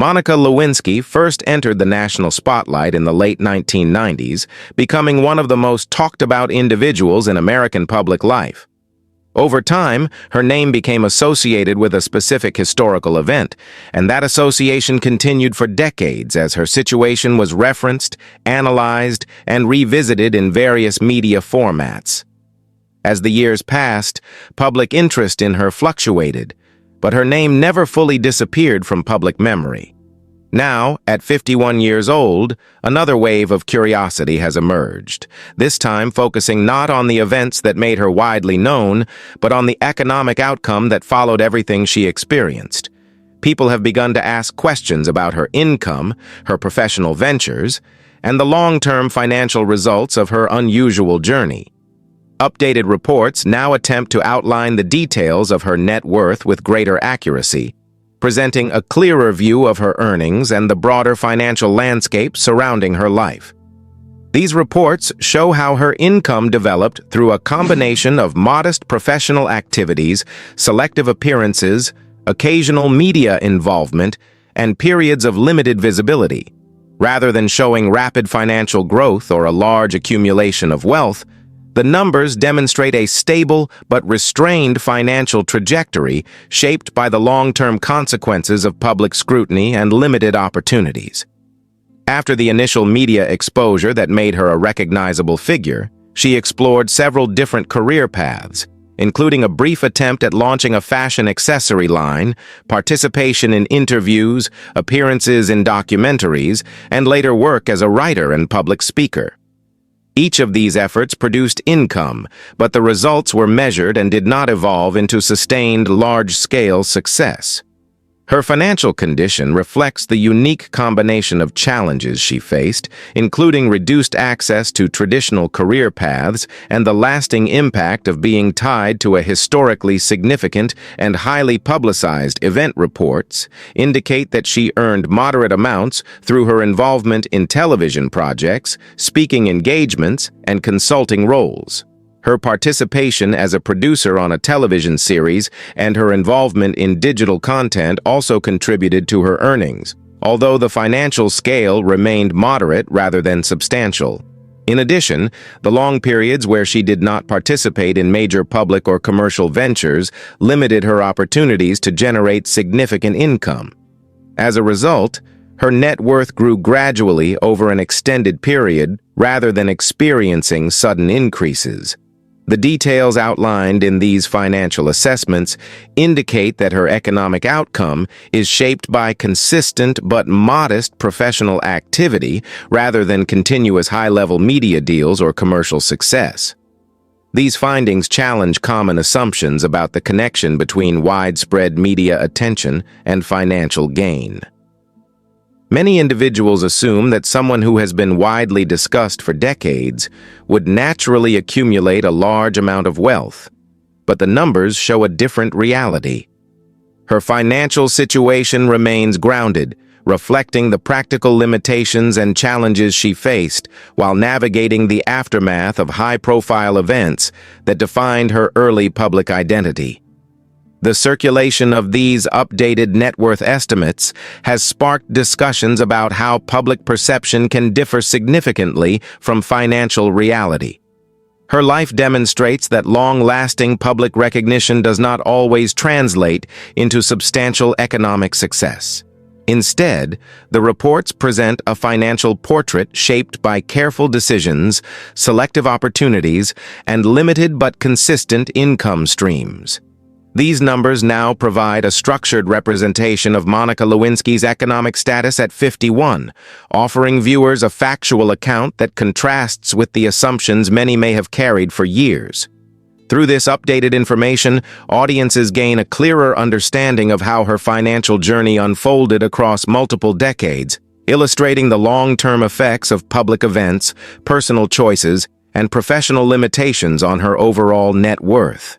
Monica Lewinsky first entered the national spotlight in the late 1990s, becoming one of the most talked-about individuals in American public life. Over time, her name became associated with a specific historical event, and that association continued for decades as her situation was referenced, analyzed, and revisited in various media formats. As the years passed, public interest in her fluctuated, but her name never fully disappeared from public memory. Now, at 51 years old, another wave of curiosity has emerged, this time focusing not on the events that made her widely known, but on the economic outcome that followed everything she experienced. People have begun to ask questions about her income, her professional ventures, and the long-term financial results of her unusual journey. Updated reports now attempt to outline the details of her net worth with greater accuracy, presenting a clearer view of her earnings and the broader financial landscape surrounding her life. These reports show how her income developed through a combination of modest professional activities, selective appearances, occasional media involvement, and periods of limited visibility. Rather than showing rapid financial growth or a large accumulation of wealth, the numbers demonstrate a stable but restrained financial trajectory shaped by the long-term consequences of public scrutiny and limited opportunities. After the initial media exposure that made her a recognizable figure, she explored several different career paths, including a brief attempt at launching a fashion accessory line, participation in interviews, appearances in documentaries, and later work as a writer and public speaker. Each of these efforts produced income, but the results were measured and did not evolve into sustained, large-scale success. Her financial condition reflects the unique combination of challenges she faced, including reduced access to traditional career paths and the lasting impact of being tied to a historically significant and highly publicized event. Reports indicate that she earned moderate amounts through her involvement in television projects, speaking engagements, and consulting roles. Her participation as a producer on a television series and her involvement in digital content also contributed to her earnings, although the financial scale remained moderate rather than substantial. In addition, the long periods where she did not participate in major public or commercial ventures limited her opportunities to generate significant income. As a result, her net worth grew gradually over an extended period rather than experiencing sudden increases. The details outlined in these financial assessments indicate that her economic outcome is shaped by consistent but modest professional activity rather than continuous high-level media deals or commercial success. These findings challenge common assumptions about the connection between widespread media attention and financial gain. Many individuals assume that someone who has been widely discussed for decades would naturally accumulate a large amount of wealth, but the numbers show a different reality. Her financial situation remains grounded, reflecting the practical limitations and challenges she faced while navigating the aftermath of high-profile events that defined her early public identity. The circulation of these updated net worth estimates has sparked discussions about how public perception can differ significantly from financial reality. Her life demonstrates that long-lasting public recognition does not always translate into substantial economic success. Instead, the reports present a financial portrait shaped by careful decisions, selective opportunities, and limited but consistent income streams. These numbers now provide a structured representation of Monica Lewinsky's economic status at 51, offering viewers a factual account that contrasts with the assumptions many may have carried for years. Through this updated information, audiences gain a clearer understanding of how her financial journey unfolded across multiple decades, illustrating the long-term effects of public events, personal choices, and professional limitations on her overall net worth.